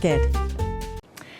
Good.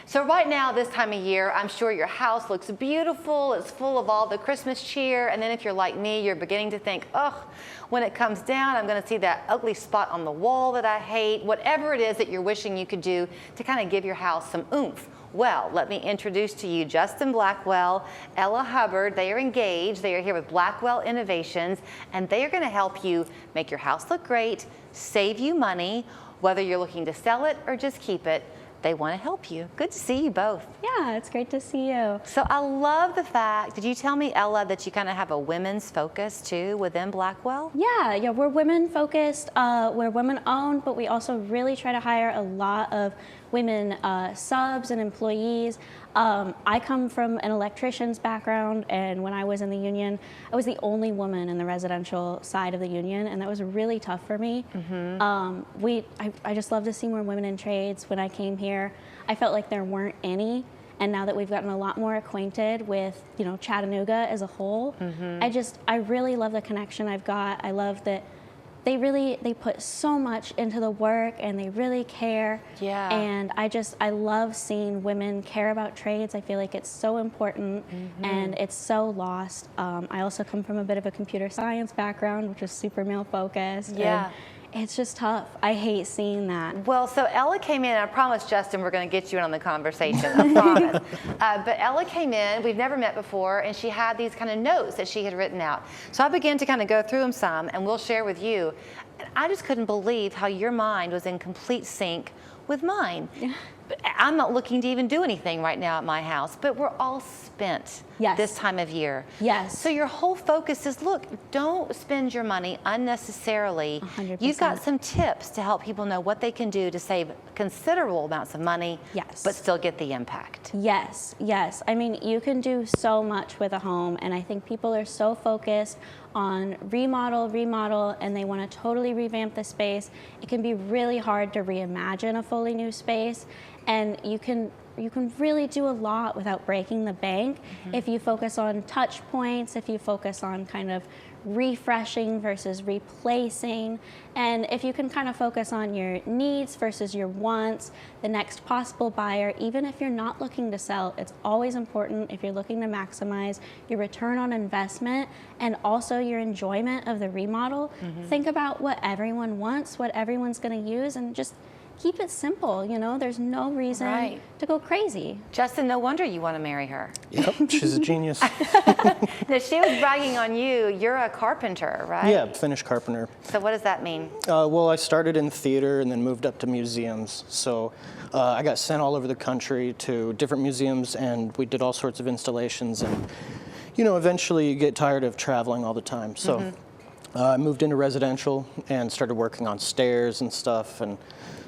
So right now, this time of year, I'm sure your house looks beautiful. It's full of all the Christmas cheer. And then if you're like me, you're beginning to think, ugh, when it comes down, I'm going to see that ugly spot on the wall that I hate. Whatever it is that you're wishing you could do to kind of give your house some oomph. Well, let me introduce to you Justin Blackwell, Ella Hubbard. They are engaged. They are here with Blackwell Innovations, and they are going to help you make your house look great, save you money, whether you're looking to sell it or just keep it. They want to help you. Good to see you both. Yeah, it's great to see you. So I love the fact, did you tell me, Ella, that you kind of have a women's focus too within Blackwell? Yeah, we're women focused, we're women owned, but we also really try to hire a lot of women subs and employees. I come from an electrician's background, and when I was in the union, I was the only woman in the residential side of the union, and that was really tough for me. I just love to see more women in trades. When I came here, I felt like there weren't any, and now that we've gotten a lot more acquainted with, Chattanooga as a whole, I really love the connection I've got. I love that they put so much into the work, and they really care. Yeah. And I love seeing women care about trades. I feel like it's so important, and it's so lost. I also come from a bit of a computer science background, which is super male focused. Yeah. And it's just tough. I hate seeing that. Well, so Ella came in, and I promised Justin we're going to get you in on the conversation, I promise. But Ella came in, we've never met before, and she had these kind of notes that she had written out. So I began to kind of go through them some, and we'll share with you. And I just couldn't believe how your mind was in complete sync with mine. Yeah. I'm not looking to even do anything right now at my house, but we're all spent this time of year. Yes. So your whole focus is, look, don't spend your money unnecessarily. 100%. You've got some tips to help people know what they can do to save considerable amounts of money, Yes. but still get the impact. Yes, yes. I mean, you can do so much with a home, and I think people are so focused on remodel, and they want to totally revamp the space. It can be really hard to reimagine a fully new space, and you can really do a lot without breaking the bank if you focus on touch points, if you focus on kind of refreshing versus replacing, and if you can kind of focus on your needs versus your wants, the next possible buyer. Even if you're not looking to sell, it's always important, if you're looking to maximize your return on investment and also your enjoyment of the remodel, think about what everyone wants, what everyone's going to use, and just keep it simple. There's no reason to go crazy. Justin, no wonder you want to marry her. Yep, she's a genius. Now, she was bragging on you. You're a carpenter, right? Yeah, finished carpenter. So what does that mean? Well, I started in theater and then moved up to museums. So I got sent all over the country to different museums, and we did all sorts of installations. And, eventually you get tired of traveling all the time. So I moved into residential and started working on stairs and stuff. And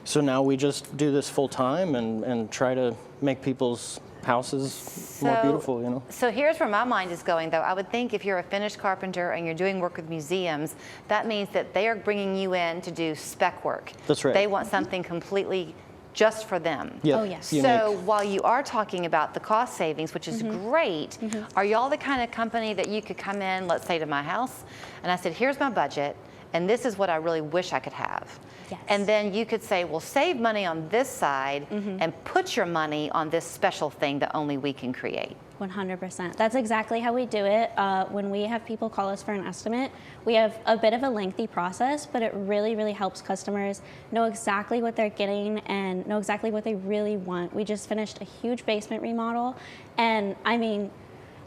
so now we just do this full time and try to make people's houses more beautiful, So here's where my mind is going, though. I would think if you're a finished carpenter and you're doing work with museums, that means that they are bringing you in to do spec work. That's right. They want something completely just for them. Yep. Oh, yes. So while you are talking about the cost savings, which is great, are y'all the kind of company that you could come in, let's say to my house, and I said, here's my budget, and this is what I really wish I could have. Yes. And then you could say, well, save money on this side and put your money on this special thing that only we can create. 100%. That's exactly how we do it. When we have people call us for an estimate, we have a bit of a lengthy process, but it really, really helps customers know exactly what they're getting and know exactly what they really want. We just finished a huge basement remodel, and I mean,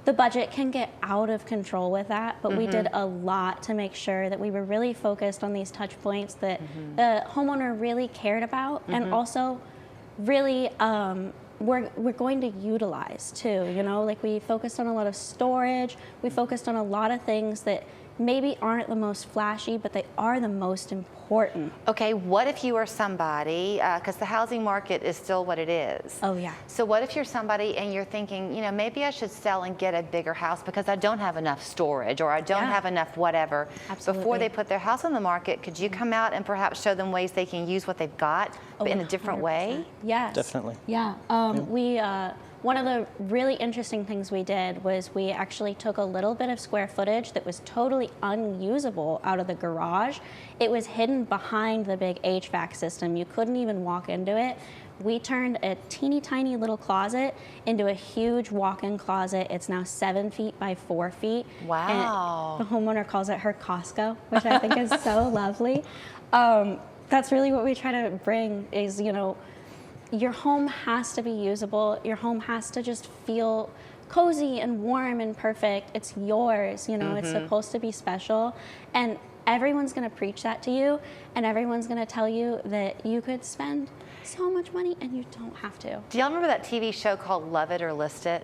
the budget can get out of control with that, but we did a lot to make sure that we were really focused on these touch points that the homeowner really cared about, and also really we're going to utilize too. Like we focused on a lot of storage, we focused on a lot of things that maybe aren't the most flashy, but they are the most important. Okay, what if you are somebody, because the housing market is still what it is. Oh yeah. So what if you're somebody and you're thinking, maybe I should sell and get a bigger house because I don't have enough storage or I don't have enough whatever. Absolutely. Before they put their house on the market, could you come out and perhaps show them ways they can use what they've got, but in a different 100%. way? Yes. Definitely. Yeah. One of the really interesting things we did was we actually took a little bit of square footage that was totally unusable out of the garage. It was hidden behind the big HVAC system. You couldn't even walk into it. We turned a teeny tiny little closet into a huge walk-in closet. It's now 7 feet by 4 feet. Wow. And the homeowner calls it her Costco, which I think is so lovely. That's really what we try to bring is, you know, your home has to be usable. Your home has to just feel cozy and warm and perfect. It's yours, you know, it's supposed to be special. And everyone's gonna preach that to you, and everyone's gonna tell you that you could spend so much money and you don't have to. Do y'all remember that TV show called Love It or List It?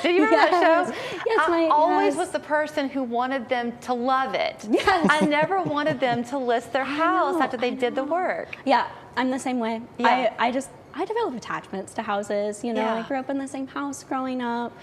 Did you remember that show? Yes, I always was the person who wanted them to love it. Yes. I never wanted them to list their house after they did the work. Yeah, I'm the same way. Yeah. I develop attachments to houses, you know, Yeah. I grew up in the same house growing up.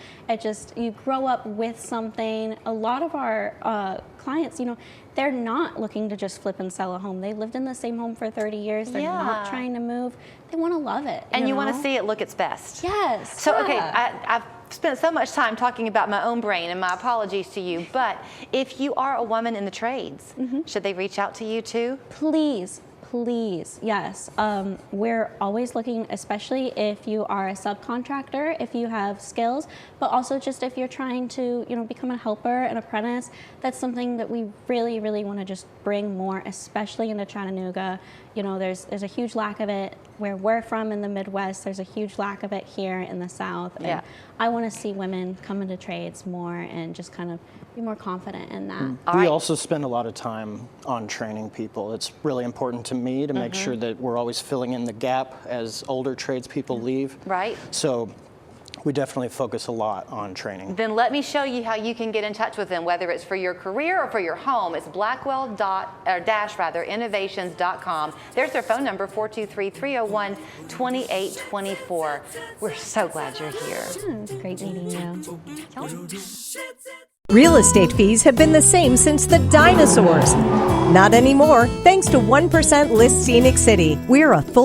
You grow up with something. A lot of our clients, you know, they're not looking to just flip and sell a home. They lived in the same home for 30 years. They're not trying to move. They want to love it. And you want know? to see it look its best. Yes. So, okay, yeah. I've spent so much time talking about my own brain, and my apologies to you, but if you are a woman in the trades, should they reach out to you too? Please, yes. We're always looking, especially if you are a subcontractor, if you have skills, but also just if you're trying to, you know, become a helper, an apprentice. That's something that we really, really want to just bring more, especially into Chattanooga. You know, there's a huge lack of it where we're from in the Midwest. There's a huge lack of it here in the South. And I want to see women come into trades more and just kind of be more confident in that. We also spend a lot of time on training people. It's really important to me to make sure that we're always filling in the gap as older tradespeople leave. Right. So we definitely focus a lot on training. Then let me show you how you can get in touch with them, whether it's for your career or for your home. It's Blackwell-innovations.com. There's their phone number, 423-301-2824. We're so glad you're here. It's great meeting you. Real estate fees have been the same since the dinosaurs. Not anymore, thanks to 1% List Scenic City. We're a full